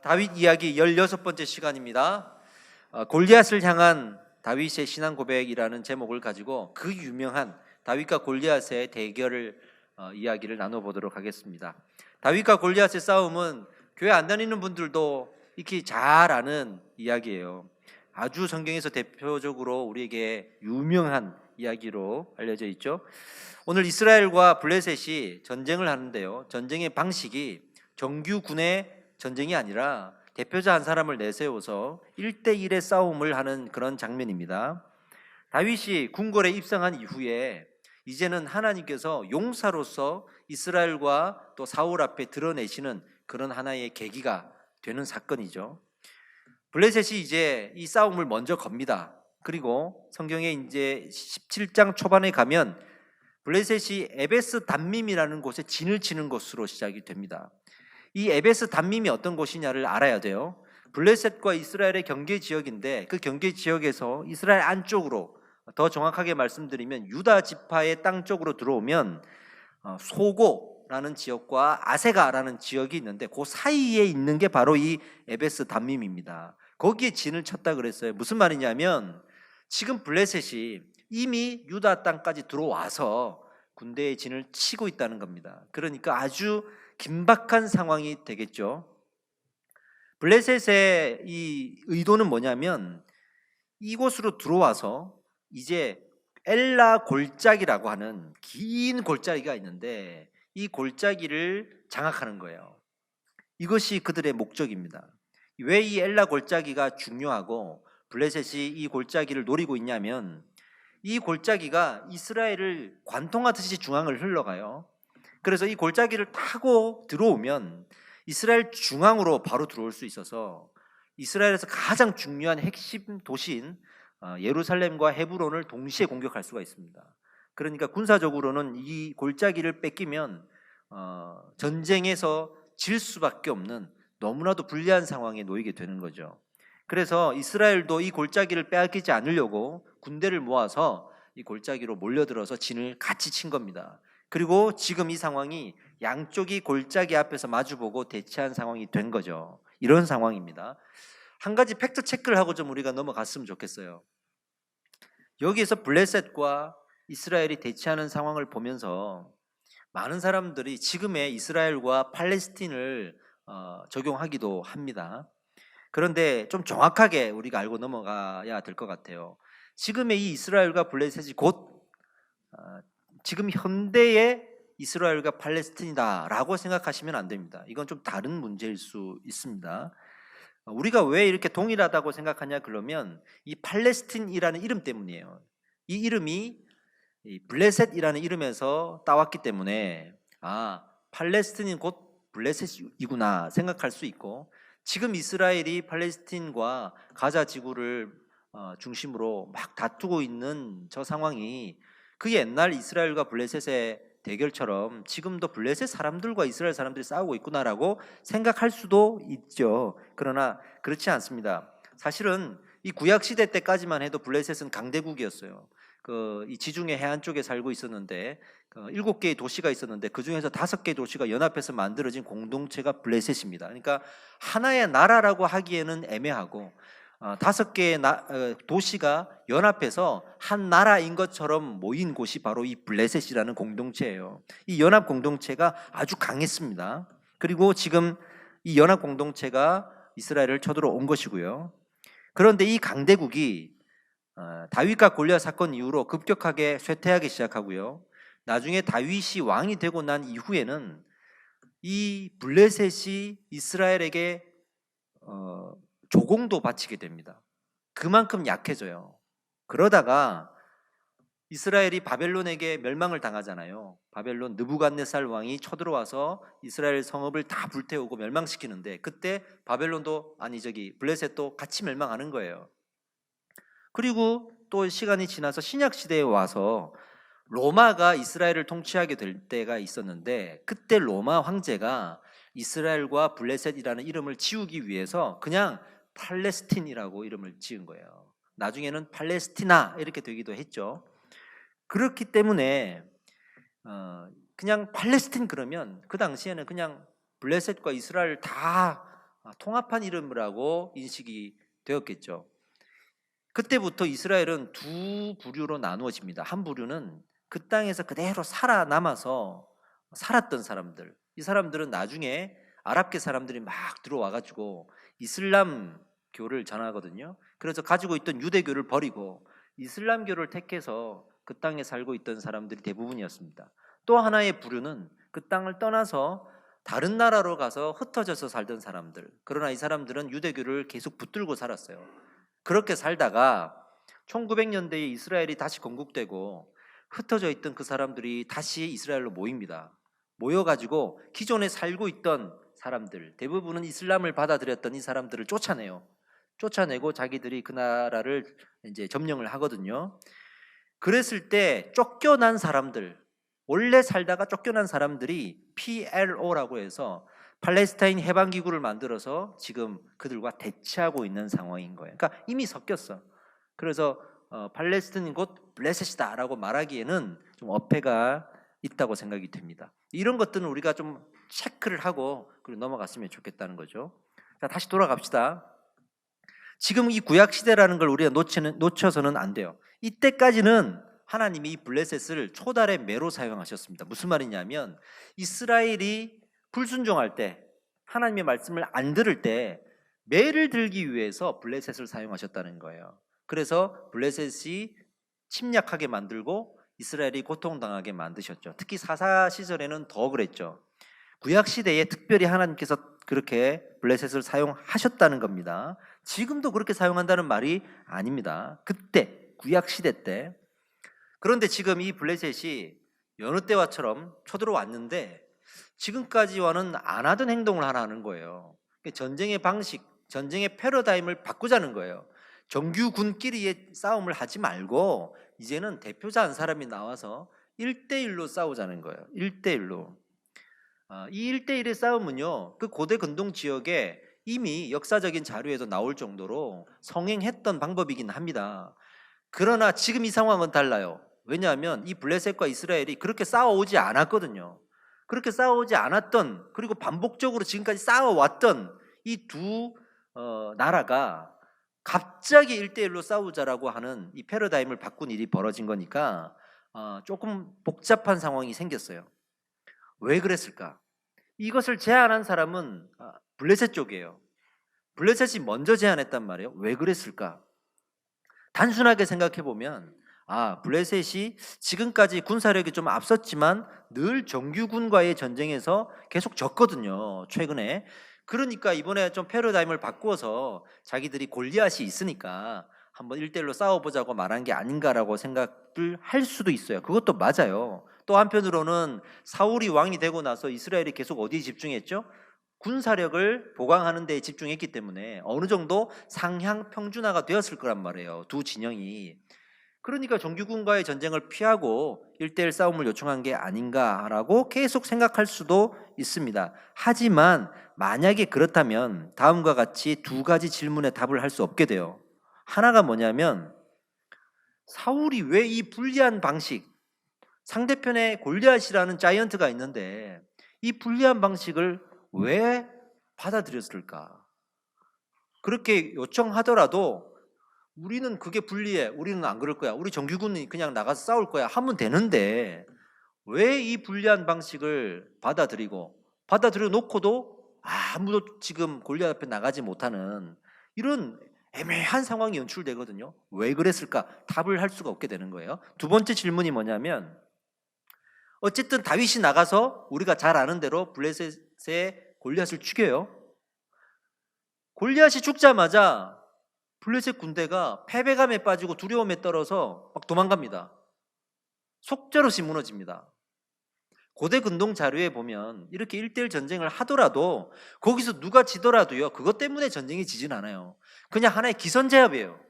다윗 이야기 16번째 시간입니다. 골리앗을 향한 다윗의 신앙 고백이라는 제목을 가지고 그 유명한 다윗과 골리앗의 대결을 이야기를 나눠보도록 하겠습니다. 다윗과 골리앗의 싸움은 교회 안 다니는 분들도 익히 잘 아는 이야기예요. 아주 성경에서 대표적으로 우리에게 유명한 이야기로 알려져 있죠. 오늘 이스라엘과 블레셋이 전쟁을 하는데요. 전쟁의 방식이 정규 군의 전쟁이 아니라 대표자 한 사람을 내세워서 1대1의 싸움을 하는 그런 장면입니다. 다윗이 궁궐에 입성한 이후에 이제는 하나님께서 용사로서 이스라엘과 또 사울 앞에 드러내시는 그런 하나의 계기가 되는 사건이죠. 블레셋이 이제 이 싸움을 먼저 겁니다. 그리고 성경에 이제 17장 초반에 가면 블레셋이 에베스 담밈이라는 곳에 진을 치는 것으로 시작이 됩니다. 이 에베스 담밈이 어떤 곳이냐를 알아야 돼요. 블레셋과 이스라엘의 경계 지역인데 그 경계 지역에서 이스라엘 안쪽으로, 더 정확하게 말씀드리면 유다 지파의 땅 쪽으로 들어오면 소고라는 지역과 아세가라는 지역이 있는데 그 사이에 있는 게 바로 이 에베스 담밈입니다. 거기에 진을 쳤다 그랬어요. 무슨 말이냐면 지금 블레셋이 이미 유다 땅까지 들어와서 군대의 진을 치고 있다는 겁니다. 그러니까 아주 긴박한 상황이 되겠죠. 블레셋의 이 의도는 뭐냐면 이곳으로 들어와서 이제 엘라 골짜기라고 하는 긴 골짜기가 있는데 이 골짜기를 장악하는 거예요. 이것이 그들의 목적입니다. 왜 이 엘라 골짜기가 중요하고 블레셋이 이 골짜기를 노리고 있냐면 이 골짜기가 이스라엘을 관통하듯이 중앙을 흘러가요. 그래서 이 골짜기를 타고 들어오면 이스라엘 중앙으로 바로 들어올 수 있어서 이스라엘에서 가장 중요한 핵심 도시인 예루살렘과 헤브론을 동시에 공격할 수가 있습니다. 그러니까 군사적으로는 이 골짜기를 뺏기면 전쟁에서 질 수밖에 없는 너무나도 불리한 상황에 놓이게 되는 거죠. 그래서 이스라엘도 이 골짜기를 빼앗기지 않으려고 군대를 모아서 이 골짜기로 몰려들어서 진을 같이 친 겁니다. 그리고 지금 이 상황이 양쪽이 골짜기 앞에서 마주보고 대치한 상황이 된 거죠. 이런 상황입니다. 한 가지 팩트 체크를 하고 좀 우리가 넘어갔으면 좋겠어요. 여기에서 블레셋과 이스라엘이 대치하는 상황을 보면서 많은 사람들이 지금의 이스라엘과 팔레스틴을 적용하기도 합니다. 그런데 좀 정확하게 우리가 알고 넘어가야 될 것 같아요. 지금의 이 이스라엘과 블레셋이 곧 지금 현대의 이스라엘과 팔레스틴이다라고 생각하시면 안 됩니다. 이건 좀 다른 문제일 수 있습니다. 우리가 왜 이렇게 동일하다고 생각하냐 그러면 이 팔레스틴이라는 이름 때문이에요. 이 이름이 이 블레셋이라는 이름에서 따왔기 때문에 팔레스틴이 곧 블레셋이구나 생각할 수 있고, 지금 이스라엘이 팔레스틴과 가자 지구를 중심으로 막 다투고 있는 저 상황이 그 옛날 이스라엘과 블레셋의 대결처럼 지금도 블레셋 사람들과 이스라엘 사람들이 싸우고 있구나라고 생각할 수도 있죠. 그러나 그렇지 않습니다. 사실은 이 구약 시대 때까지만 해도 블레셋은 강대국이었어요. 이 지중해 해안 쪽에 살고 있었는데 7개의 도시가 있었는데 그 중에서 5개의 도시가 연합해서 만들어진 공동체가 블레셋입니다. 그러니까 하나의 나라라고 하기에는 애매하고 5개의 도시가 연합해서 한 나라인 것처럼 모인 곳이 바로 이 블레셋이라는 공동체예요. 이 연합 공동체가 아주 강했습니다. 그리고 지금 이 연합 공동체가 이스라엘을 쳐들어온 것이고요. 그런데 이 강대국이 다윗과 골리앗 사건 이후로 급격하게 쇠퇴하기 시작하고요. 나중에 다윗이 왕이 되고 난 이후에는 이 블레셋이 이스라엘에게 조공도 바치게 됩니다. 그만큼 약해져요. 그러다가 이스라엘이 바벨론에게 멸망을 당하잖아요. 바벨론 느부갓네살 왕이 쳐들어와서 이스라엘 성읍을 다 불태우고 멸망시키는데 그때 바벨론도 블레셋도 같이 멸망하는 거예요. 그리고 또 시간이 지나서 신약 시대에 와서 로마가 이스라엘을 통치하게 될 때가 있었는데 그때 로마 황제가 이스라엘과 블레셋이라는 이름을 지우기 위해서 그냥 팔레스틴이라고 이름을 지은 거예요. 나중에는 팔레스티나 이렇게 되기도 했죠. 그렇기 때문에 그냥 팔레스틴 그러면 그 당시에는 그냥 블레셋과 이스라엘 다 통합한 이름이라고 인식이 되었겠죠. 그때부터 이스라엘은 두 부류로 나누어집니다. 한 부류는 그 땅에서 그대로 살아남아서 살았던 사람들. 이 사람들은 나중에 아랍계 사람들이 막 들어와가지고 이슬람교를 전하거든요. 그래서 가지고 있던 유대교를 버리고 이슬람교를 택해서 그 땅에 살고 있던 사람들이 대부분이었습니다. 또 하나의 부류는 그 땅을 떠나서 다른 나라로 가서 흩어져서 살던 사람들. 그러나 이 사람들은 유대교를 계속 붙들고 살았어요. 그렇게 살다가 1900년대에 이스라엘이 다시 건국되고 흩어져 있던 그 사람들이 다시 이스라엘로 모입니다. 모여가지고 기존에 살고 있던 사람들, 대부분은 이슬람을 받아들였던 이 사람들을 쫓아내요. 쫓아내고 자기들이 그 나라를 이제 점령을 하거든요. 그랬을 때 쫓겨난 사람들, 원래 살다가 쫓겨난 사람들이 PLO라고 해서 팔레스타인 해방기구를 만들어서 지금 그들과 대치하고 있는 상황인 거예요. 그러니까 이미 섞였어. 그래서 팔레스타인 곧 블레셋이다라고 말하기에는 좀 어폐가 있다고 생각이 됩니다. 이런 것들은 우리가 좀 체크를 하고 그리고 넘어갔으면 좋겠다는 거죠. 자, 다시 돌아갑시다. 지금 이 구약 시대라는 걸 우리가 놓쳐서는 안 돼요. 이때까지는 하나님이 이 블레셋을 초달의 매로 사용하셨습니다. 무슨 말이냐면 이스라엘이 불순종할 때 하나님의 말씀을 안 들을 때 매를 들기 위해서 블레셋을 사용하셨다는 거예요. 그래서 블레셋이 침략하게 만들고 이스라엘이 고통당하게 만드셨죠. 특히 사사 시절에는 더 그랬죠. 구약 시대에 특별히 하나님께서 그렇게 블레셋을 사용하셨다는 겁니다. 지금도 그렇게 사용한다는 말이 아닙니다. 그때 구약 시대 때. 그런데 지금 이 블레셋이 여느 때와처럼 쳐들어왔는데 지금까지와는 안 하던 행동을 하나 하는 거예요. 전쟁의 방식, 전쟁의 패러다임을 바꾸자는 거예요. 정규군끼리의 싸움을 하지 말고 이제는 대표자 한 사람이 나와서 1대1로 싸우자는 거예요. 1대1로. 이 1대1의 싸움은요, 그 고대 근동 지역에 이미 역사적인 자료에도 나올 정도로 성행했던 방법이긴 합니다. 그러나 지금 이 상황은 달라요. 왜냐하면 이 블레셋과 이스라엘이 그렇게 싸워오지 않았거든요. 그렇게 싸워오지 않았던, 그리고 반복적으로 지금까지 싸워왔던 이 두 나라가 갑자기 1대1로 싸우자라고 하는 이 패러다임을 바꾼 일이 벌어진 거니까 조금 복잡한 상황이 생겼어요. 왜 그랬을까? 이것을 제안한 사람은 블레셋 쪽이에요. 블레셋이 먼저 제안했단 말이에요. 왜 그랬을까? 단순하게 생각해 보면 블레셋이 지금까지 군사력이 좀 앞섰지만 늘 정규군과의 전쟁에서 계속 졌거든요. 최근에. 그러니까 이번에 좀 패러다임을 바꾸어서 자기들이 골리앗이 있으니까 한번 1대1로 싸워보자고 말한 게 아닌가라고 생각을 할 수도 있어요. 그것도 맞아요. 또 한편으로는 사울이 왕이 되고 나서 이스라엘이 계속 어디에 집중했죠? 군사력을 보강하는 데 집중했기 때문에 어느 정도 상향 평준화가 되었을 거란 말이에요. 두 진영이. 그러니까 정규군과의 전쟁을 피하고 1대1 싸움을 요청한 게 아닌가라고 계속 생각할 수도 있습니다. 하지만 만약에 그렇다면 다음과 같이 두 가지 질문에 답을 할 수 없게 돼요. 하나가 뭐냐면 사울이 왜 이 불리한 방식, 상대편에 골리앗이라는 자이언트가 있는데 이 불리한 방식을 왜 받아들였을까? 그렇게 요청하더라도 우리는 그게 불리해, 우리는 안 그럴 거야, 우리 정규군이 그냥 나가서 싸울 거야 하면 되는데 왜 이 불리한 방식을 받아들여 놓고도 아무도 지금 골리앗 앞에 나가지 못하는 이런 애매한 상황이 연출되거든요. 왜 그랬을까? 답을 할 수가 없게 되는 거예요. 두 번째 질문이 뭐냐면 어쨌든 다윗이 나가서 우리가 잘 아는 대로 블레셋의 골리앗을 죽여요. 골리앗이 죽자마자 블레셋 군대가 패배감에 빠지고 두려움에 떨어서 막 도망갑니다. 속절없이 무너집니다. 고대 근동 자료에 보면 이렇게 1대1 전쟁을 하더라도 거기서 누가 지더라도요, 그것 때문에 전쟁이 지진 않아요. 그냥 하나의 기선제압이에요.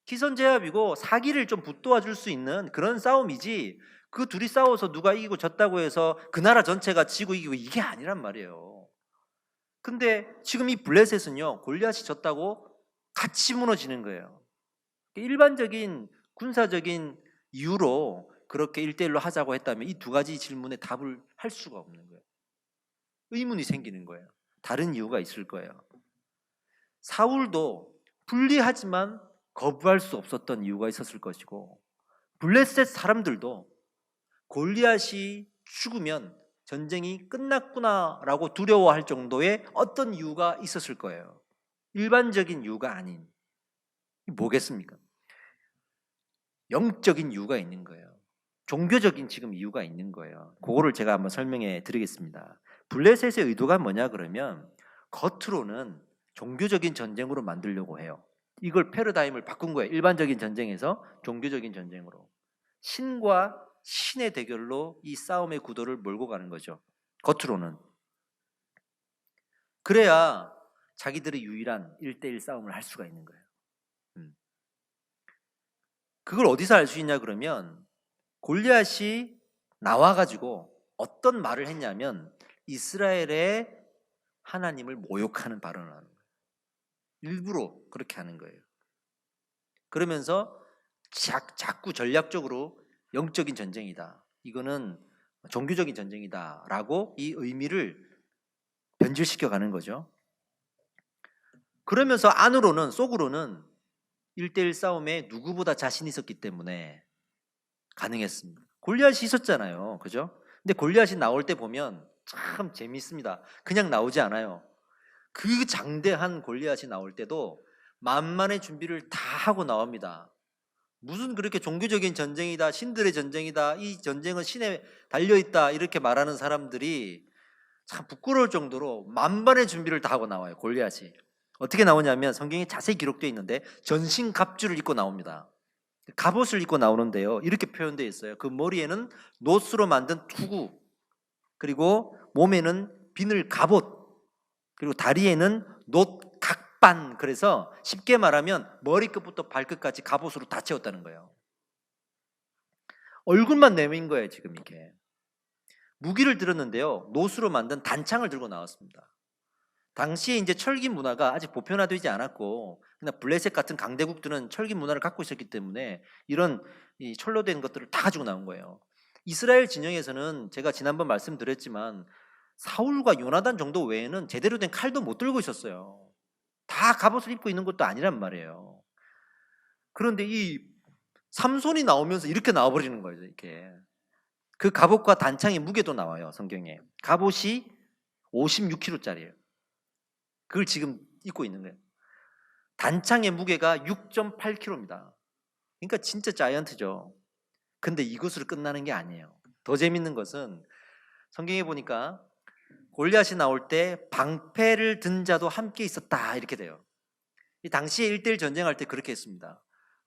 기선제압이고 사기를 좀 붙도와 줄 수 있는 그런 싸움이지, 그 둘이 싸워서 누가 이기고 졌다고 해서 그 나라 전체가 지고 이기고 이게 아니란 말이에요. 근데 지금 이 블레셋은요, 골리앗이 졌다고 같이 무너지는 거예요. 일반적인 군사적인 이유로 그렇게 1대1로 하자고 했다면 이 두 가지 질문에 답을 할 수가 없는 거예요. 의문이 생기는 거예요. 다른 이유가 있을 거예요. 사울도 불리하지만 거부할 수 없었던 이유가 있었을 것이고, 블레셋 사람들도 골리앗이 죽으면 전쟁이 끝났구나라고 두려워할 정도의 어떤 이유가 있었을 거예요. 일반적인 이유가 아닌, 뭐겠습니까? 영적인 이유가 있는 거예요. 종교적인 지금 이유가 있는 거예요. 그거를 제가 한번 설명해 드리겠습니다. 블레셋의 의도가 뭐냐 그러면, 겉으로는 종교적인 전쟁으로 만들려고 해요. 이걸 패러다임을 바꾼 거예요. 일반적인 전쟁에서 종교적인 전쟁으로, 신과 신의 대결로 이 싸움의 구도를 몰고 가는 거죠. 겉으로는. 그래야 자기들의 유일한 1대1 싸움을 할 수가 있는 거예요. 그걸 어디서 알 수 있냐 그러면, 골리앗이 나와가지고 어떤 말을 했냐면 이스라엘의 하나님을 모욕하는 발언을 하는 거예요. 일부러 그렇게 하는 거예요. 그러면서 자꾸 전략적으로 영적인 전쟁이다, 이거는 종교적인 전쟁이다 라고 이 의미를 변질시켜 가는 거죠. 그러면서 안으로는, 속으로는 1대1 싸움에 누구보다 자신이 있었기 때문에 가능했습니다. 골리앗이 있었잖아요, 그죠? 근데 골리앗이 나올 때 보면 참 재밌습니다. 그냥 나오지 않아요. 그 장대한 골리앗이 나올 때도 만만의 준비를 다 하고 나옵니다. 무슨 그렇게 종교적인 전쟁이다, 신들의 전쟁이다, 이 전쟁은 신에 달려있다 이렇게 말하는 사람들이 참 부끄러울 정도로 만반의 준비를 다 하고 나와요. 골리앗이 어떻게 나오냐면, 성경에 자세히 기록되어 있는데 전신갑주를 입고 나옵니다. 갑옷을 입고 나오는데요, 이렇게 표현되어 있어요. 그 머리에는 노스로 만든 투구, 그리고 몸에는 비늘 갑옷, 그리고 다리에는 놋 각반. 그래서 쉽게 말하면 머리끝부터 발끝까지 갑옷으로 다 채웠다는 거예요. 얼굴만 내민 거예요. 지금 이게 무기를 들었는데요, 놋으로 만든 단창을 들고 나왔습니다. 당시에 이제 철기 문화가 아직 보편화되지 않았고, 그냥 블레셋 같은 강대국들은 철기 문화를 갖고 있었기 때문에 이런 이 철로 된 것들을 다 가지고 나온 거예요. 이스라엘 진영에서는 제가 지난번 말씀드렸지만 사울과 요나단 정도 외에는 제대로 된 칼도 못 들고 있었어요. 다 갑옷을 입고 있는 것도 아니란 말이에요. 그런데 이 삼손이 나오면서 이렇게 나와버리는 거예요. 이렇게 그 갑옷과 단창의 무게도 나와요. 성경에 갑옷이 56kg짜리예요. 그걸 지금 입고 있는 거예요. 단창의 무게가 6.8kg입니다. 그러니까 진짜 자이언트죠. 근데 이것으로 끝나는 게 아니에요. 더 재밌는 것은 성경에 보니까 골리앗이 나올 때 방패를 든 자도 함께 있었다 이렇게 돼요. 이 당시에 1대1 전쟁할 때 그렇게 했습니다.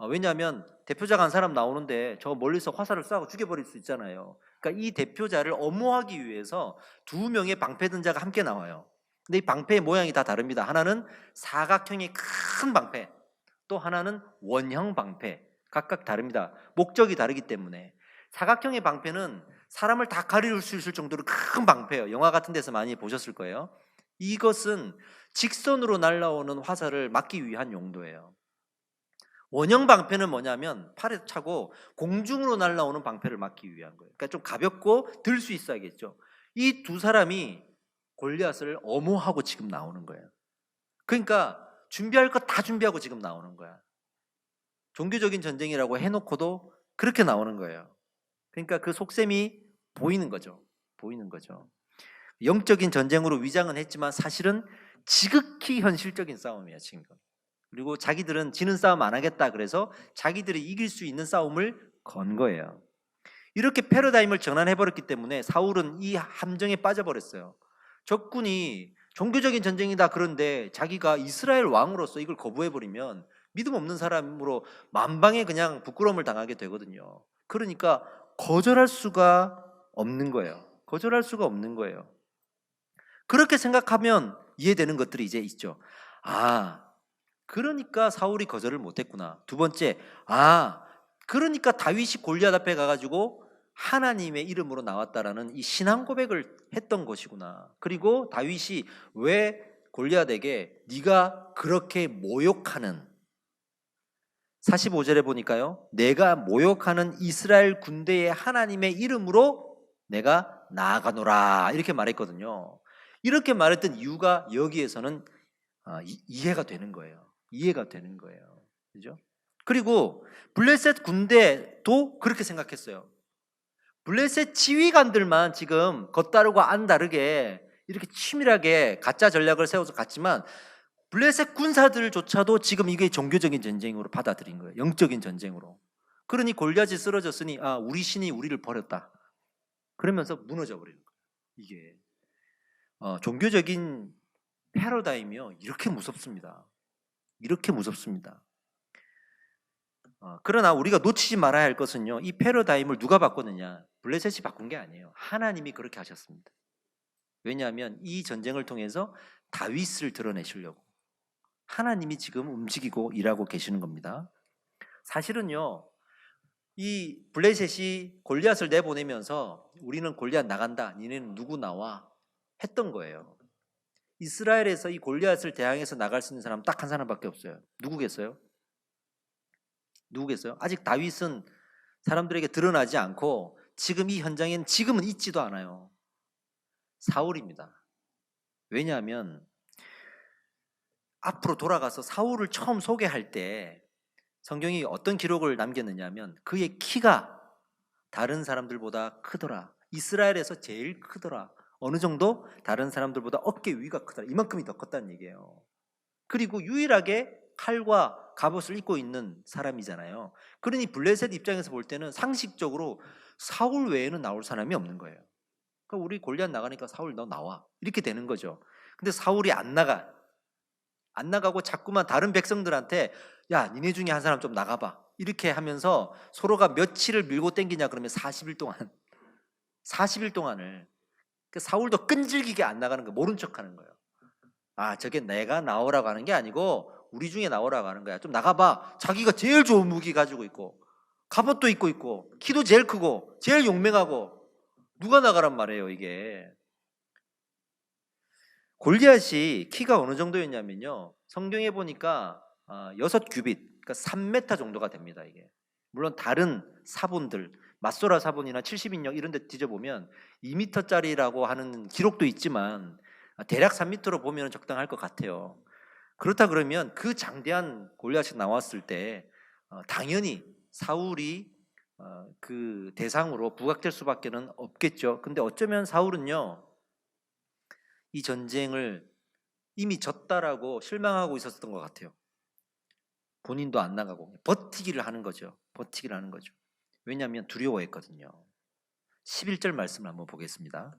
왜냐하면 대표자가 한 사람 나오는데 저 멀리서 화살을 쏴고 죽여버릴 수 있잖아요. 그러니까 이 대표자를 엄호하기 위해서 2명의 방패 든 자가 함께 나와요. 근데 이 방패의 모양이 다 다릅니다. 하나는 사각형의 큰 방패, 또 하나는 원형 방패. 각각 다릅니다. 목적이 다르기 때문에. 사각형의 방패는 사람을 다 가릴 수 있을 정도로 큰 방패예요. 영화 같은 데서 많이 보셨을 거예요. 이것은 직선으로 날아오는 화살을 막기 위한 용도예요. 원형 방패는 뭐냐면 팔에 차고 공중으로 날아오는 방패를 막기 위한 거예요. 그러니까 좀 가볍고 들 수 있어야겠죠. 이 두 사람이 골리앗을 엄호하고 지금 나오는 거예요. 그러니까 준비할 거 다 준비하고 지금 나오는 거야. 종교적인 전쟁이라고 해놓고도 그렇게 나오는 거예요. 그러니까 그 속셈이 보이는 거죠. 보이는 거죠. 영적인 전쟁으로 위장은 했지만 사실은 지극히 현실적인 싸움이에요, 지금. 그리고 자기들은 지는 싸움 안 하겠다 그래서 자기들이 이길 수 있는 싸움을 건 거예요. 이렇게 패러다임을 전환해버렸기 때문에 사울은 이 함정에 빠져버렸어요. 적군이 종교적인 전쟁이다 그런데 자기가 이스라엘 왕으로서 이걸 거부해버리면 믿음 없는 사람으로 만방에 그냥 부끄러움을 당하게 되거든요. 그러니까 거절할 수가 없는 거예요. 거절할 수가 없는 거예요. 그렇게 생각하면 이해되는 것들이 이제 있죠. 그러니까 사울이 거절을 못했구나. 두 번째, 그러니까 다윗이 골리앗 앞에 가가지고 하나님의 이름으로 나왔다라는 이 신앙 고백을 했던 것이구나. 그리고 다윗이 왜 골리앗에게 네가 그렇게 모욕하는, 45절에 보니까요, 내가 모욕하는 이스라엘 군대의 하나님의 이름으로 내가 나아가노라 이렇게 말했거든요. 이렇게 말했던 이유가 여기에서는 이해가 되는 거예요. 이해가 되는 거예요. 그죠? 그리고 블레셋 군대도 그렇게 생각했어요. 블레셋 지휘관들만 지금 겉다르고 안 다르게 이렇게 치밀하게 가짜 전략을 세워서 갔지만 블레셋 군사들조차도 지금 이게 종교적인 전쟁으로 받아들인 거예요. 영적인 전쟁으로. 그러니 골리앗이 쓰러졌으니 우리 신이 우리를 버렸다. 그러면서 무너져 버리는 거예요. 이게 종교적인 패러다임이요. 이렇게 무섭습니다. 이렇게 무섭습니다. 그러나 우리가 놓치지 말아야 할 것은요, 이 패러다임을 누가 바꿨느냐? 블레셋이 바꾼 게 아니에요. 하나님이 그렇게 하셨습니다. 왜냐하면 이 전쟁을 통해서 다윗을 드러내시려고 하나님이 지금 움직이고 일하고 계시는 겁니다. 사실은요, 이 블레셋이 골리앗을 내보내면서 우리는 골리앗 나간다, 니네는 누구 나와 했던 거예요. 이스라엘에서 이 골리앗을 대항해서 나갈 수 있는 사람 딱 한 사람밖에 없어요. 누구겠어요? 누구겠어요? 아직 다윗은 사람들에게 드러나지 않고 지금 이 현장에는 지금은 있지도 않아요. 사울입니다. 왜냐하면 앞으로 돌아가서 사울을 처음 소개할 때 성경이 어떤 기록을 남겼느냐 하면 그의 키가 다른 사람들보다 크더라. 이스라엘에서 제일 크더라. 어느 정도? 다른 사람들보다 어깨 위가 크더라. 이만큼이 더 컸다는 얘기예요. 그리고 유일하게 칼과 갑옷을 입고 있는 사람이잖아요. 그러니 블레셋 입장에서 볼 때는 상식적으로 사울 외에는 나올 사람이 없는 거예요. 그러니까 우리 골리앗 나가니까 사울 너 나와 이렇게 되는 거죠. 근데 사울이 안 나가고 자꾸만 다른 백성들한테 야 니네 중에 한 사람 좀 나가봐 이렇게 하면서 서로가 며칠을 밀고 땡기냐 그러면 40일 동안을 사울도 끈질기게 안 나가는 거 모른 척하는 거예요. 저게 내가 나오라고 하는 게 아니고 우리 중에 나오라고 하는 거야. 좀 나가봐. 자기가 제일 좋은 무기 가지고 있고 갑옷도 입고 있고 키도 제일 크고 제일 용맹하고 누가 나가란 말이에요. 이게 골리앗이 키가 어느 정도였냐면요, 성경에 보니까 6규빗, 그러니까 3m 정도가 됩니다. 이게 물론 다른 사본들 맞소라 사본이나 70인역 이런 데 뒤져보면 2m짜리라고 하는 기록도 있지만 대략 3m로 보면 적당할 것 같아요. 그렇다 그러면 그 장대한 골리앗이 나왔을 때 당연히 사울이 그 대상으로 부각될 수밖에는 없겠죠. 근데 어쩌면 사울은요 이 전쟁을 이미 졌다라고 실망하고 있었던 것 같아요. 본인도 안 나가고 버티기를 하는 거죠. 왜냐하면 두려워했거든요. 11절 말씀을 한번 보겠습니다.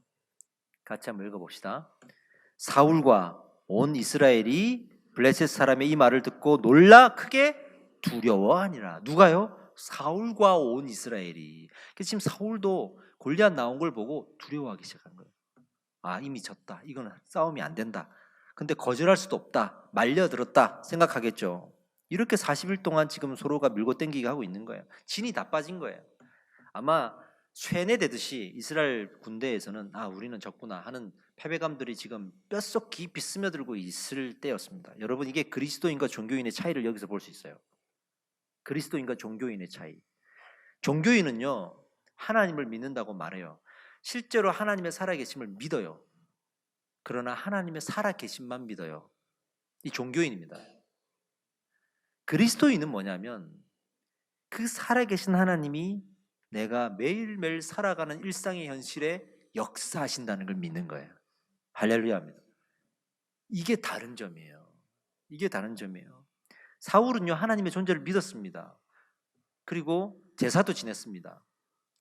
같이 한번 읽어봅시다. 사울과 온 이스라엘이 블레셋 사람의 이 말을 듣고 놀라 크게 두려워하니라. 누가요? 사울과 온 이스라엘이. 그래서 지금 사울도 골리앗 나온 걸 보고 두려워하기 시작한 거예요. 이미 졌다. 이거는 싸움이 안 된다. 근데 거절할 수도 없다. 말려들었다 생각하겠죠. 이렇게 40일 동안 지금 서로가 밀고 땡기게 하고 있는 거예요. 진이 다 빠진 거예요. 아마 쇠뇌되듯이 이스라엘 군대에서는 우리는 졌구나 하는 패배감들이 지금 뼛속 깊이 스며들고 있을 때였습니다. 여러분, 이게 그리스도인과 종교인의 차이를 여기서 볼 수 있어요. 그리스도인과 종교인의 차이. 종교인은요 하나님을 믿는다고 말해요. 실제로 하나님의 살아계심을 믿어요. 그러나 하나님의 살아계심만 믿어요. 이 종교인입니다. 그리스도인은 뭐냐면 그 살아계신 하나님이 내가 매일매일 살아가는 일상의 현실에 역사하신다는 걸 믿는 거예요. 할렐루야입니다. 이게 다른 점이에요. 사울은요 하나님의 존재를 믿었습니다. 그리고 제사도 지냈습니다.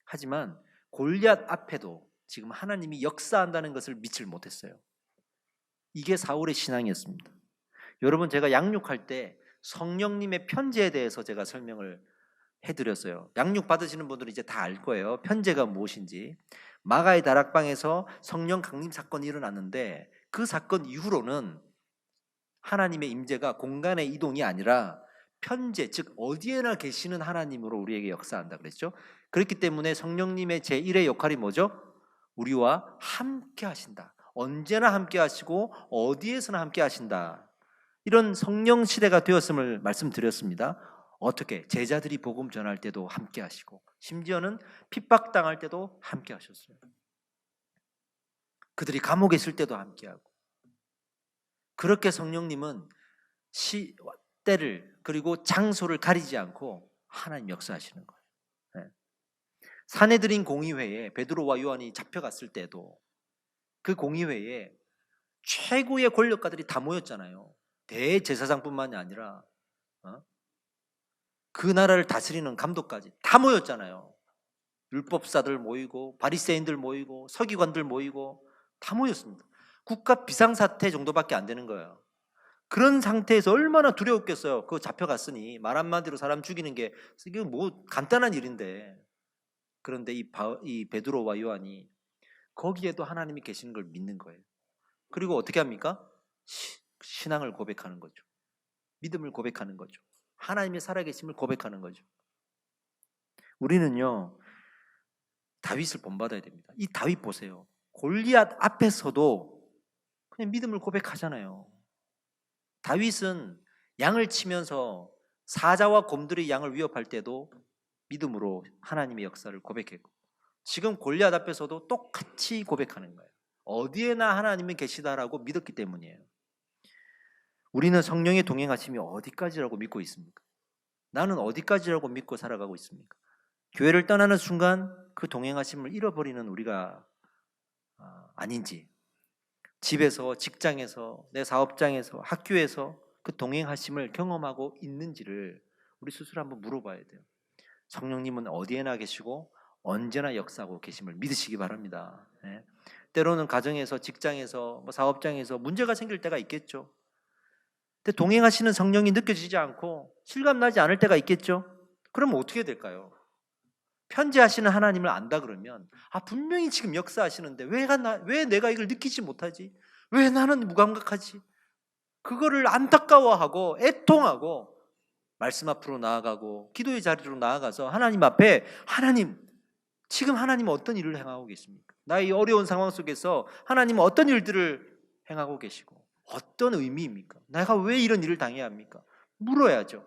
하지만 골리앗 앞에도 지금 하나님이 역사한다는 것을 믿질 못했어요. 이게 사울의 신앙이었습니다. 여러분, 제가 양육할 때 성령님의 편제에 대해서 제가 설명을 해드렸어요. 양육 받으시는 분들은 이제 다 알 거예요. 편제가 무엇인지. 마가의 다락방에서 성령 강림 사건이 일어났는데 그 사건 이후로는 하나님의 임재가 공간의 이동이 아니라 편제, 즉 어디에나 계시는 하나님으로 우리에게 역사한다 그랬죠. 그렇기 때문에 성령님의 제1의 역할이 뭐죠? 우리와 함께 하신다. 언제나 함께 하시고 어디에서나 함께 하신다. 이런 성령 시대가 되었음을 말씀드렸습니다. 어떻게? 제자들이 복음 전할 때도 함께 하시고 심지어는 핍박당할 때도 함께 하셨어요. 그들이 감옥에 있을 때도 함께 하고 그렇게 성령님은 때를 그리고 장소를 가리지 않고 하나님 역사하시는 거예요. 네. 사내들인 공의회에 베드로와 요한이 잡혀갔을 때도 그 공의회에 최고의 권력가들이 다 모였잖아요. 대제사장뿐만이 아니라 그 나라를 다스리는 감독까지 다 모였잖아요. 율법사들 모이고 바리새인들 모이고 서기관들 모이고 다 모였습니다. 국가 비상사태 정도밖에 안 되는 거예요. 그런 상태에서 얼마나 두려웠겠어요. 그거 잡혀갔으니 말 한마디로 사람 죽이는 게 이게 뭐 간단한 일인데. 그런데 이 베드로와 요한이 거기에도 하나님이 계시는 걸 믿는 거예요. 그리고 어떻게 합니까? 신앙을 고백하는 거죠. 믿음을 고백하는 거죠. 하나님의 살아계심을 고백하는 거죠. 우리는요 다윗을 본받아야 됩니다. 이 다윗 보세요. 골리앗 앞에서도 그냥 믿음을 고백하잖아요. 다윗은 양을 치면서 사자와 곰들이 양을 위협할 때도 믿음으로 하나님의 역사를 고백했고, 지금 골리앗 앞에서도 똑같이 고백하는 거예요. 어디에나 하나님이 계시다라고 믿었기 때문이에요. 우리는 성령의 동행하심이 어디까지라고 믿고 있습니까? 나는 어디까지라고 믿고 살아가고 있습니까? 교회를 떠나는 순간 그 동행하심을 잃어버리는 우리가 아닌지, 집에서, 직장에서, 내 사업장에서, 학교에서 그 동행하심을 경험하고 있는지를 우리 스스로 한번 물어봐야 돼요. 성령님은 어디에나 계시고 언제나 역사하고 계심을 믿으시기 바랍니다. 네. 때로는 가정에서, 직장에서, 사업장에서 문제가 생길 때가 있겠죠. 근데 동행하시는 성령이 느껴지지 않고 실감나지 않을 때가 있겠죠. 그러면 어떻게 될까요? 편지하시는 하나님을 안다 그러면 분명히 지금 역사하시는데 왜 내가 이걸 느끼지 못하지? 왜 나는 무감각하지? 그거를 안타까워하고 애통하고 말씀 앞으로 나아가고 기도의 자리로 나아가서 하나님 앞에 하나님, 지금 하나님은 어떤 일을 행하고 계십니까? 나의 어려운 상황 속에서 하나님은 어떤 일들을 행하고 계시고 어떤 의미입니까? 내가 왜 이런 일을 당해야 합니까? 물어야죠.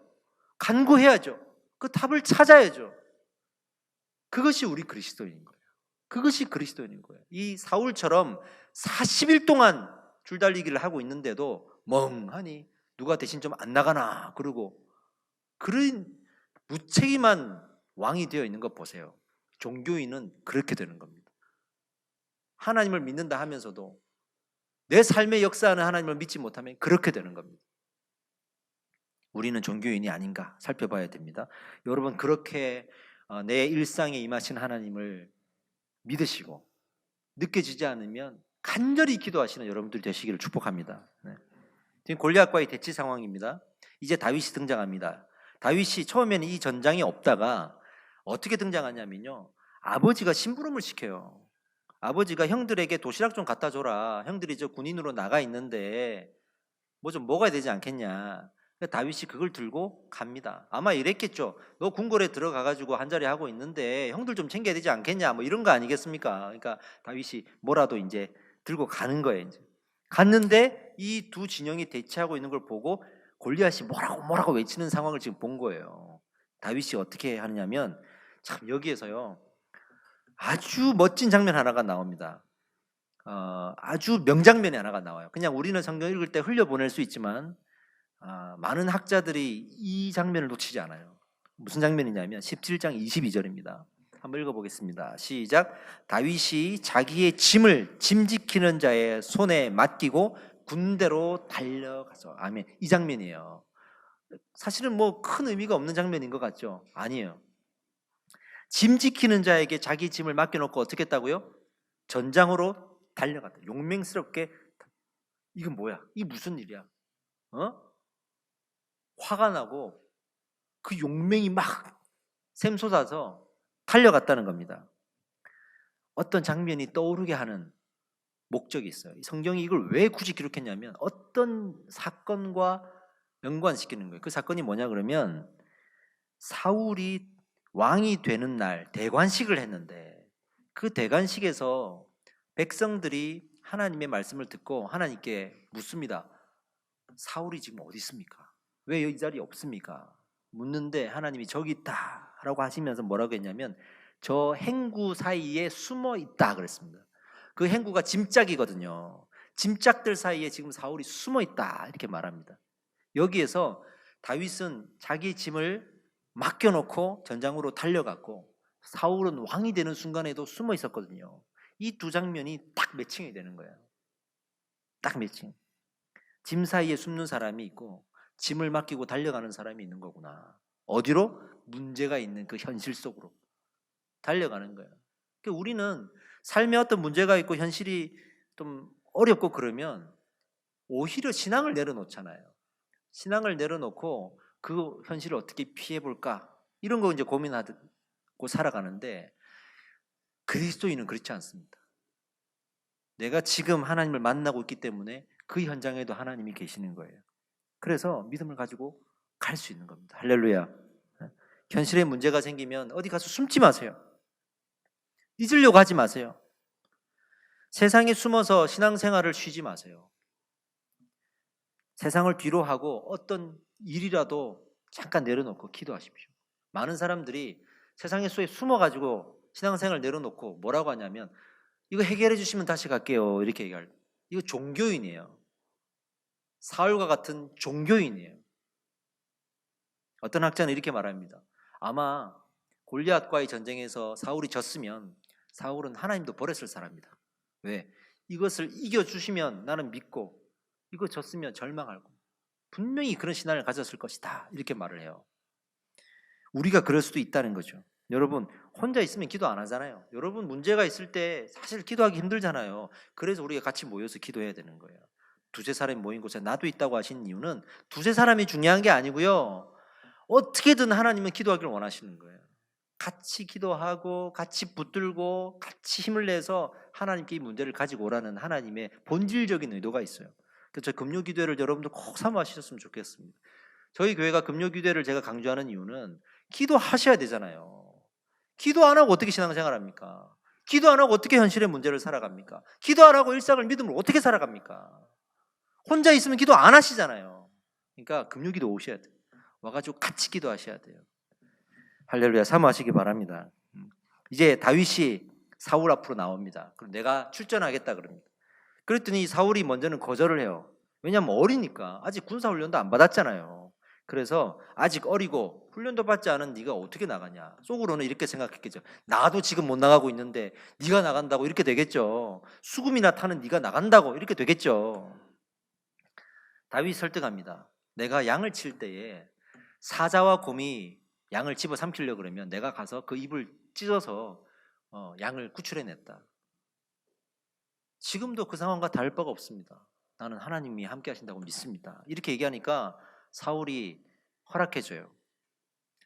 간구해야죠. 그 답을 찾아야죠. 그것이 우리 그리스도인인 거예요. 그것이 그리스도인인 거예요. 이 사울처럼 40일 동안 줄달리기를 하고 있는데도 멍하니 누가 대신 좀 안 나가나 그러고 그런 무책임한 왕이 되어 있는 것 보세요. 종교인은 그렇게 되는 겁니다. 하나님을 믿는다 하면서도 내 삶의 역사하는 하나님을 믿지 못하면 그렇게 되는 겁니다. 우리는 종교인이 아닌가 살펴봐야 됩니다. 여러분, 그렇게 내 일상에 임하신 하나님을 믿으시고 느껴지지 않으면 간절히 기도하시는 여러분들 되시기를 축복합니다. 네. 지금 골리앗과의 대치 상황입니다. 이제 다윗이 등장합니다. 다윗이 처음에는 이 전장에 없다가 어떻게 등장하냐면요, 아버지가 심부름을 시켜요. 아버지가 형들에게 도시락 좀 갖다 줘라. 형들이 저 군인으로 나가 있는데 뭐 좀 먹어야 되지 않겠냐. 다윗이 그걸 들고 갑니다. 아마 이랬겠죠. 너 궁궐에 들어가가지고 한 자리 하고 있는데 형들 좀 챙겨야 되지 않겠냐, 뭐 이런 거 아니겠습니까? 그러니까 다윗이 뭐라도 이제 들고 가는 거예요. 이제 갔는데 이 두 진영이 대치하고 있는 걸 보고 골리앗이 뭐라고 외치는 상황을 지금 본 거예요. 다윗이 어떻게 하느냐면, 참 여기에서요 아주 멋진 장면 하나가 나옵니다. 아주 명장면이 하나가 나와요. 그냥 우리는 성경 읽을 때 흘려보낼 수 있지만 많은 학자들이 이 장면을 놓치지 않아요. 무슨 장면이냐면 17장 22절입니다. 한번 읽어보겠습니다. 시작. 다윗이 자기의 짐을 짐지키는 자의 손에 맡기고 군대로 달려가서. 아멘. 이 장면이에요. 사실은 뭐 큰 의미가 없는 장면인 것 같죠? 아니에요. 짐 지키는 자에게 자기 짐을 맡겨놓고 어떻게 했다고요? 전장으로 달려갔다. 용맹스럽게. 이건 뭐야? 이게 무슨 일이야? 화가 나고 그 용맹이 막 샘솟아서 달려갔다는 겁니다. 어떤 장면이 떠오르게 하는 목적이 있어요. 성경이 이걸 왜 굳이 기록했냐면 어떤 사건과 연관시키는 거예요. 그 사건이 뭐냐 그러면 사울이 왕이 되는 날 대관식을 했는데 그 대관식에서 백성들이 하나님의 말씀을 듣고 하나님께 묻습니다. 사울이 지금 어디 있습니까? 왜 이 자리에 없습니까? 묻는데 하나님이 저기 있다 라고 하시면서 뭐라고 했냐면 저 행구 사이에 숨어 있다 그랬습니다. 그 행구가 짐짝이거든요. 짐짝들 사이에 지금 사울이 숨어 있다 이렇게 말합니다. 여기에서 다윗은 자기 짐을 맡겨놓고 전장으로 달려갔고 사울은 왕이 되는 순간에도 숨어 있었거든요. 이 두 장면이 딱 매칭이 되는 거예요. 딱 매칭. 짐 사이에 숨는 사람이 있고 짐을 맡기고 달려가는 사람이 있는 거구나. 어디로? 문제가 있는 그 현실 속으로 달려가는 거예요. 그러니까 우리는 삶에 어떤 문제가 있고 현실이 좀 어렵고 그러면 오히려 신앙을 내려놓잖아요. 신앙을 내려놓고 그 현실을 어떻게 피해볼까 이런 거 이제 고민하고 살아가는데 그리스도인은 그렇지 않습니다. 내가 지금 하나님을 만나고 있기 때문에 그 현장에도 하나님이 계시는 거예요. 그래서 믿음을 가지고 갈 수 있는 겁니다. 할렐루야. 현실에 문제가 생기면 어디 가서 숨지 마세요. 잊으려고 하지 마세요. 세상에 숨어서 신앙생활을 쉬지 마세요. 세상을 뒤로 하고 어떤 일이라도 잠깐 내려놓고 기도하십시오. 많은 사람들이 세상에 숨어가지고 신앙생활을 내려놓고 뭐라고 하냐면 이거 해결해 주시면 다시 갈게요 이렇게 얘기할. 이거 종교인이에요. 사울과 같은 종교인이에요. 어떤 학자는 이렇게 말합니다. 아마 골리앗과의 전쟁에서 사울이 졌으면 사울은 하나님도 버렸을 사람이다. 왜? 이것을 이겨주시면 나는 믿고 이거 졌으면 절망하고 분명히 그런 신앙을 가졌을 것이다 이렇게 말을 해요. 우리가 그럴 수도 있다는 거죠. 여러분 혼자 있으면 기도 안 하잖아요. 여러분 문제가 있을 때 사실 기도하기 힘들잖아요. 그래서 우리가 같이 모여서 기도해야 되는 거예요. 두세 사람이 모인 곳에 나도 있다고 하신 이유는 두세 사람이 중요한 게 아니고요. 어떻게든 하나님은 기도하기를 원하시는 거예요. 같이 기도하고 같이 붙들고 같이 힘을 내서 하나님께 이 문제를 가지고 오라는 하나님의 본질적인 의도가 있어요. 그래서 금요기도회를 여러분들 꼭 사모하셨으면 좋겠습니다. 저희 교회가 금요기도회를 제가 강조하는 이유는 기도하셔야 되잖아요. 기도 안 하고 어떻게 신앙생활합니까? 기도 안 하고 어떻게 현실의 문제를 살아갑니까? 기도 안 하고 일상을 믿음으로 어떻게 살아갑니까? 혼자 있으면 기도 안 하시잖아요. 그러니까 금요기도 오셔야 돼요. 와가지고 같이 기도하셔야 돼요. 할렐루야. 사모하시기 바랍니다. 이제 다윗이 사울 앞으로 나옵니다. 그럼 내가 출전하겠다 그럽니다. 그랬더니 사울이 먼저는 거절을 해요. 왜냐하면 어리니까 아직 군사훈련도 안 받았잖아요. 그래서 아직 어리고 훈련도 받지 않은 네가 어떻게 나가냐. 속으로는 이렇게 생각했겠죠. 나도 지금 못 나가고 있는데 네가 나간다고 이렇게 되겠죠. 수금이나 타는 네가 나간다고 이렇게 되겠죠. 다윗이 설득합니다. 내가 양을 칠 때에 사자와 곰이 양을 집어삼키려고 그러면 내가 가서 그 입을 찢어서 양을 구출해냈다. 지금도 그 상황과 다를 바가 없습니다. 나는 하나님이 함께 하신다고 믿습니다. 이렇게 얘기하니까 사울이 허락해줘요.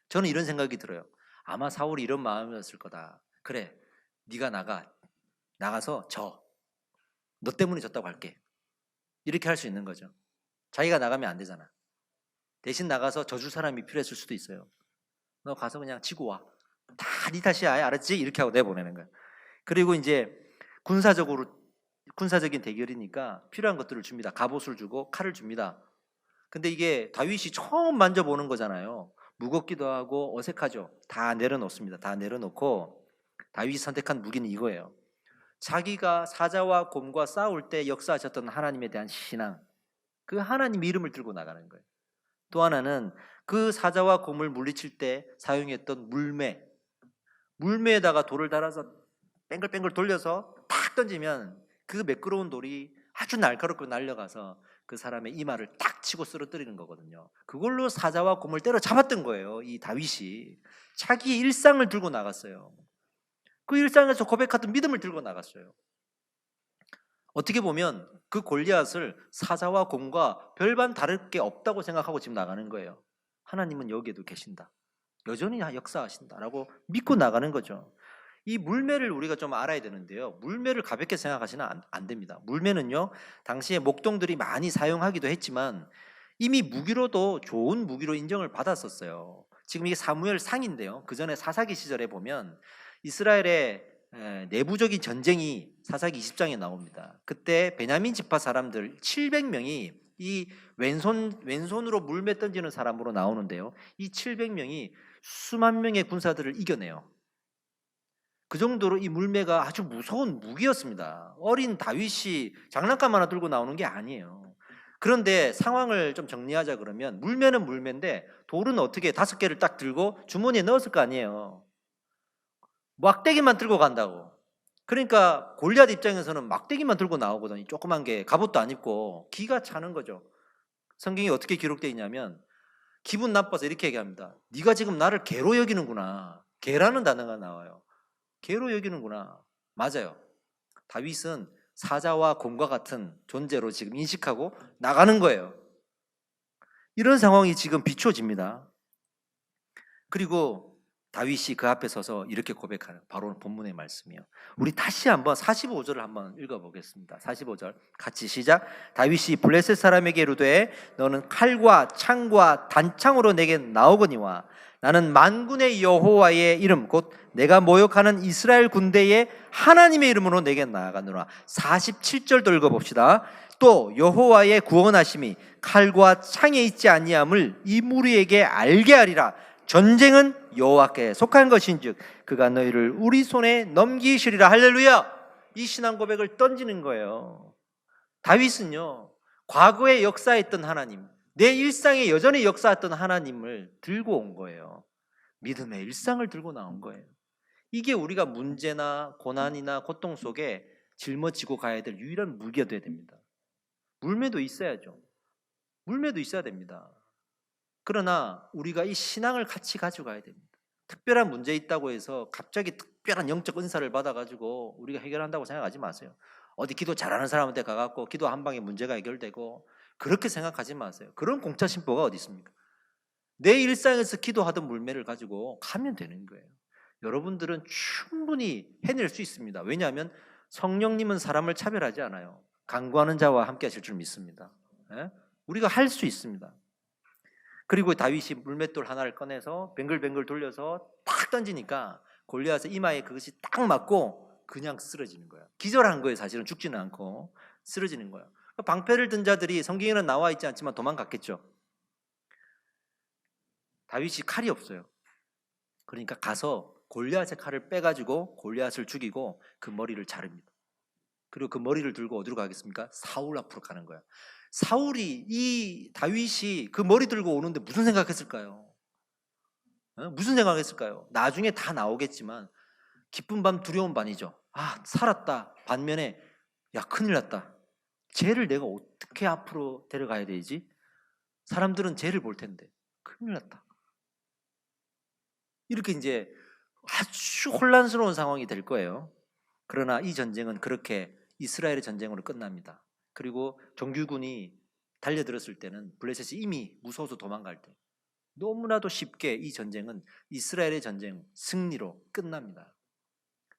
저는 이런 생각이 들어요. 아마 사울이 이런 마음이었을 거다. 그래, 네가 나가서 져. 너 때문에 졌다고 할게. 이렇게 할 수 있는 거죠. 자기가 나가면 안 되잖아. 대신 나가서 져줄 사람이 필요했을 수도 있어요. 너 가서 그냥 지고 와. 다 네 탓이야. 알았지? 이렇게 하고 내보내는 거야. 그리고 이제 군사적인 대결이니까 필요한 것들을 줍니다. 갑옷을 주고 칼을 줍니다. 근데 이게 다윗이 처음 만져보는 거잖아요. 무겁기도 하고 어색하죠. 다 내려놓습니다. 다 내려놓고 다윗이 선택한 무기는 이거예요. 자기가 사자와 곰과 싸울 때 역사하셨던 하나님에 대한 신앙, 그 하나님 이름을 들고 나가는 거예요. 또 하나는 그 사자와 곰을 물리칠 때 사용했던 물매에다가 돌을 달아서 뱅글뱅글 돌려서 탁 던지면 그 매끄러운 돌이 아주 날카롭게 날려가서 그 사람의 이마를 딱 치고 쓰러뜨리는 거거든요. 그걸로 사자와 곰을 때려잡았던 거예요. 이 다윗이 자기 일상을 들고 나갔어요. 그 일상에서 고백하던 믿음을 들고 나갔어요. 어떻게 보면 그 골리앗을 사자와 곰과 별반 다를 게 없다고 생각하고 지금 나가는 거예요. 하나님은 여기에도 계신다. 여전히 역사하신다라고 믿고 나가는 거죠. 이 물매를 우리가 좀 알아야 되는데요. 물매를 가볍게 생각하시면 안 됩니다. 물매는요, 당시에 목동들이 많이 사용하기도 했지만 이미 무기로도 좋은 무기로 인정을 받았었어요. 지금 이게 사무엘 상인데요. 그 전에 사사기 시절에 보면 이스라엘의 내부적인 전쟁이 사사기 20장에 나옵니다. 그때 베냐민 지파 사람들 700명이 이 왼손으로 물매 던지는 사람으로 나오는데요. 이 700명이 수만 명의 군사들을 이겨내요. 그 정도로 이 물매가 아주 무서운 무기였습니다. 어린 다윗이 장난감 하나 들고 나오는 게 아니에요. 그런데 상황을 좀 정리하자 그러면 물매는 물매인데 돌은 어떻게 5개를 딱 들고 주머니에 넣었을 거 아니에요. 막대기만 들고 간다고. 그러니까 골리앗 입장에서는 막대기만 들고 나오거든요. 조그만 게 갑옷도 안 입고 기가 차는 거죠. 성경이 어떻게 기록되어 있냐면 기분 나빠서 이렇게 얘기합니다. 네가 지금 나를 개로 여기는구나. 개라는 단어가 나와요. 개로 여기는구나. 맞아요. 다윗은 사자와 곰과 같은 존재로 지금 인식하고 나가는 거예요. 이런 상황이 지금 비춰집니다. 그리고 다윗이 그 앞에 서서 이렇게 고백하는 바로 본문의 말씀이에요. 우리 다시 한번 45절을 한번 읽어보겠습니다. 45절 같이 시작. 다윗이 블레셋 사람에게 이르되 너는 칼과 창과 단창으로 내게 나오거니와 나는 만군의 여호와의 이름 곧 내가 모욕하는 이스라엘 군대의 하나님의 이름으로 내게 나아가노라. 47절도 읽어봅시다. 또 여호와의 구원하심이 칼과 창에 있지 아니함을 이 무리에게 알게 하리라. 전쟁은 여호와께 속한 것인즉 그가 너희를 우리 손에 넘기시리라. 할렐루야. 이 신앙 고백을 던지는 거예요. 다윗은요 과거에 역사했던 하나님, 내 일상에 여전히 역사했던 하나님을 들고 온 거예요. 믿음의 일상을 들고 나온 거예요. 이게 우리가 문제나 고난이나 고통 속에 짊어지고 가야 될 유일한 무기가 되어야 됩니다. 물매도 있어야죠. 물매도 있어야 됩니다. 그러나 우리가 이 신앙을 같이 가지고 가야 됩니다. 특별한 문제 있다고 해서 갑자기 특별한 영적 은사를 받아가지고 우리가 해결한다고 생각하지 마세요. 어디 기도 잘하는 사람한테 가갖고 기도 한 방에 문제가 해결되고 그렇게 생각하지 마세요. 그런 공짜 신보가 어디 있습니까? 내 일상에서 기도하던 물매를 가지고 가면 되는 거예요. 여러분들은 충분히 해낼 수 있습니다. 왜냐하면 성령님은 사람을 차별하지 않아요. 간구하는 자와 함께 하실 줄 믿습니다. 우리가 할 수 있습니다. 그리고 다윗이 물맷돌 하나를 꺼내서 뱅글뱅글 돌려서 딱 던지니까 골리앗의 이마에 그것이 딱 맞고 그냥 쓰러지는 거예요. 기절한 거예요. 사실은 죽지는 않고 쓰러지는 거예요. 방패를 든 자들이 성경에는 나와 있지 않지만 도망갔겠죠. 다윗이 칼이 없어요. 그러니까 가서 골리앗의 칼을 빼가지고 골리앗을 죽이고 그 머리를 자릅니다. 그리고 그 머리를 들고 어디로 가겠습니까? 사울 앞으로 가는 거예요. 사울이 이 다윗이 그 머리 들고 오는데 무슨 생각했을까요? 무슨 생각했을까요? 나중에 다 나오겠지만 기쁜 밤 두려운 밤이죠. 아, 살았다. 반면에 야, 큰일 났다. 쟤를 내가 어떻게 앞으로 데려가야 되지? 사람들은 쟤를 볼 텐데 큰일 났다. 이렇게 이제 아주 혼란스러운 상황이 될 거예요. 그러나 이 전쟁은 그렇게 이스라엘의 전쟁으로 끝납니다. 그리고 정규군이 달려들었을 때는 블레셋이 이미 무서워서 도망갈 때 너무나도 쉽게 이 전쟁은 이스라엘의 전쟁 승리로 끝납니다.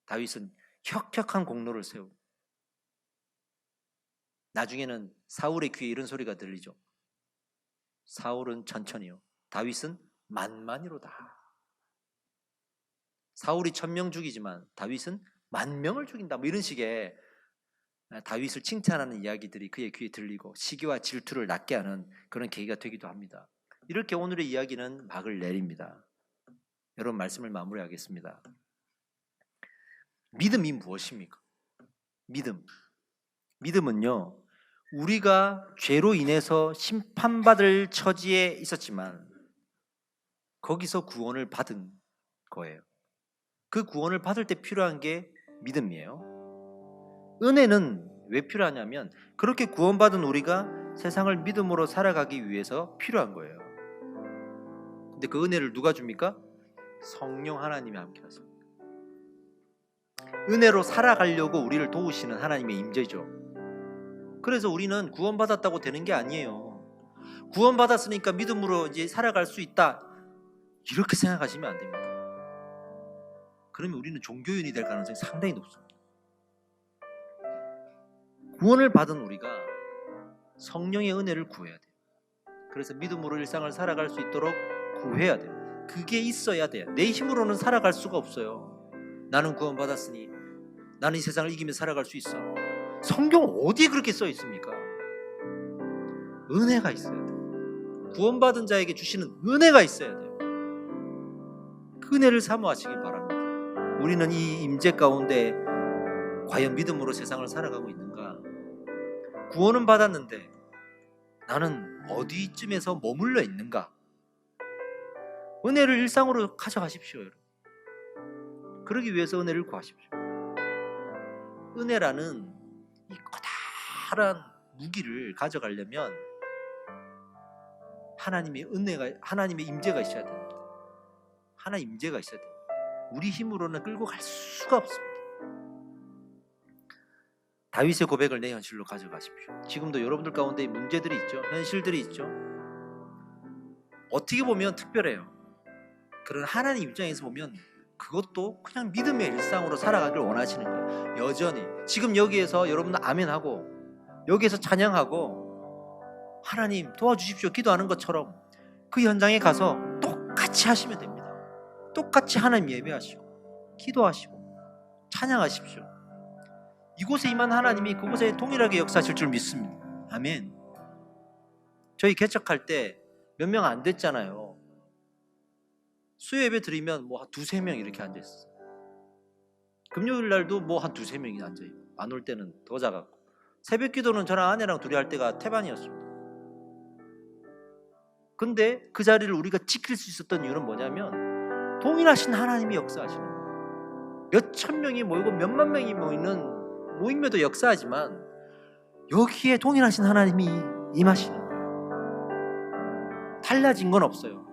다윗은 혁혁한 공로를 세우고 나중에는 사울의 귀에 이런 소리가 들리죠. 사울은 천천히요, 다윗은 만만이로다. 사울이 1000명 죽이지만 다윗은 10,000명을 죽인다. 뭐 이런 식의 다윗을 칭찬하는 이야기들이 그의 귀에 들리고 시기와 질투를 낳게 하는 그런 계기가 되기도 합니다. 이렇게 오늘의 이야기는 막을 내립니다. 여러분, 말씀을 마무리하겠습니다. 믿음이 무엇입니까? 믿음은요, 우리가 죄로 인해서 심판받을 처지에 있었지만 거기서 구원을 받은 거예요. 그 구원을 받을 때 필요한 게 믿음이에요. 은혜는 왜 필요하냐면 그렇게 구원받은 우리가 세상을 믿음으로 살아가기 위해서 필요한 거예요. 근데 그 은혜를 누가 줍니까? 성령 하나님이 함께 하십니다. 은혜로 살아가려고 우리를 도우시는 하나님의 임재죠. 그래서 우리는 구원받았다고 되는 게 아니에요. 구원받았으니까 믿음으로 이제 살아갈 수 있다, 이렇게 생각하시면 안 됩니다. 그러면 우리는 종교인이 될 가능성이 상당히 높습니다. 구원을 받은 우리가 성령의 은혜를 구해야 돼요. 그래서 믿음으로 일상을 살아갈 수 있도록 구해야 돼요. 그게 있어야 돼요. 내 힘으로는 살아갈 수가 없어요. 나는 구원받았으니 나는 이 세상을 이기며 살아갈 수 있어. 성경 어디에 그렇게 써 있습니까? 은혜가 있어야 돼요. 구원받은 자에게 주시는 은혜가 있어야 돼요. 그 은혜를 사모하시기 바랍니다. 우리는 이 임재 가운데 과연 믿음으로 세상을 살아가고 있는가? 구원은 받았는데 나는 어디쯤에서 머물러 있는가? 은혜를 일상으로 가져가십시오, 여러분. 그러기 위해서 은혜를 구하십시오. 은혜라는 이 커다란 무기를 가져가려면 하나님의 임재가 있어야 됩니다. 하나님 임재가 있어야 됩니다. 우리 힘으로는 끌고 갈 수가 없습니다. 다윗의 고백을 내 현실로 가져가십시오. 지금도 여러분들 가운데 문제들이 있죠. 현실들이 있죠. 어떻게 보면 특별해요. 그런 하나님 입장에서 보면 그것도 그냥 믿음의 일상으로 살아가길 원하시는 거예요. 여전히 지금 여기에서 여러분들 아멘하고 여기에서 찬양하고 하나님 도와주십시오 기도하는 것처럼 그 현장에 가서 똑같이 하시면 됩니다. 똑같이 하나님 예배하시고 기도하시고 찬양하십시오. 이곳에 임한 하나님이 그곳에 동일하게 역사하실 줄 믿습니다. 아멘. 저희 개척할 때 몇 명 안 됐잖아요. 수요 예배 드리면 뭐 한 두세 명 이렇게 앉아있어요. 금요일 날도 뭐 한 두세 명이 앉아있고 안 올 때는 더 작았고 새벽 기도는 저랑 아내랑 둘이 할 때가 태반이었습니다. 근데 그 자리를 우리가 지킬 수 있었던 이유는 뭐냐면 동일하신 하나님이 역사하시는 거예요. 몇천 명이 모이고 몇만 명이 모이는 모임에도 역사하지만 여기에 동일하신 하나님이 임하시는 거예요. 달라진 건 없어요.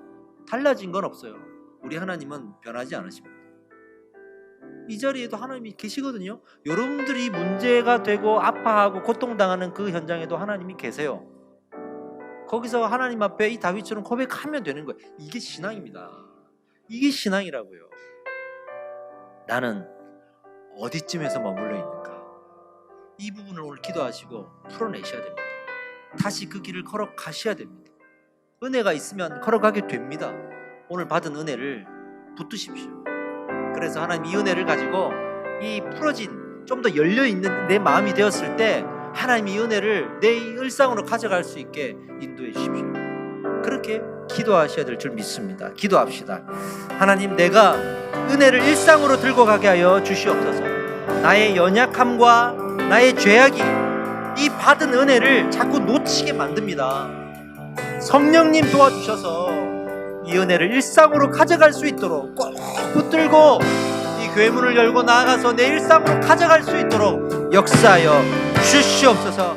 달라진 건 없어요. 우리 하나님은 변하지 않으십니다. 이 자리에도 하나님이 계시거든요. 여러분들이 문제가 되고 아파하고 고통당하는 그 현장에도 하나님이 계세요. 거기서 하나님 앞에 이 다윗처럼 고백하면 되는 거예요. 이게 신앙입니다. 이게 신앙이라고요. 나는 어디쯤에서 머물러 있는가? 이 부분을 오늘 기도하시고 풀어내셔야 됩니다. 다시 그 길을 걸어가셔야 됩니다. 은혜가 있으면 걸어가게 됩니다. 오늘 받은 은혜를 붙드십시오. 그래서 하나님 이 은혜를 가지고 이 풀어진 좀 더 열려있는 내 마음이 되었을 때 하나님 이 은혜를 내 일상으로 가져갈 수 있게 인도해 주십시오. 그렇게 기도하셔야 될 줄 믿습니다. 기도합시다. 하나님, 내가 은혜를 일상으로 들고 가게 하여 주시옵소서. 나의 연약함과 나의 죄악이 이 받은 은혜를 자꾸 놓치게 만듭니다. 성령님 도와주셔서 이 은혜를 일상으로 가져갈 수 있도록 꼭 붙들고 이 교회 문을 열고 나아가서 내 일상으로 가져갈 수 있도록 역사하여 주시옵소서.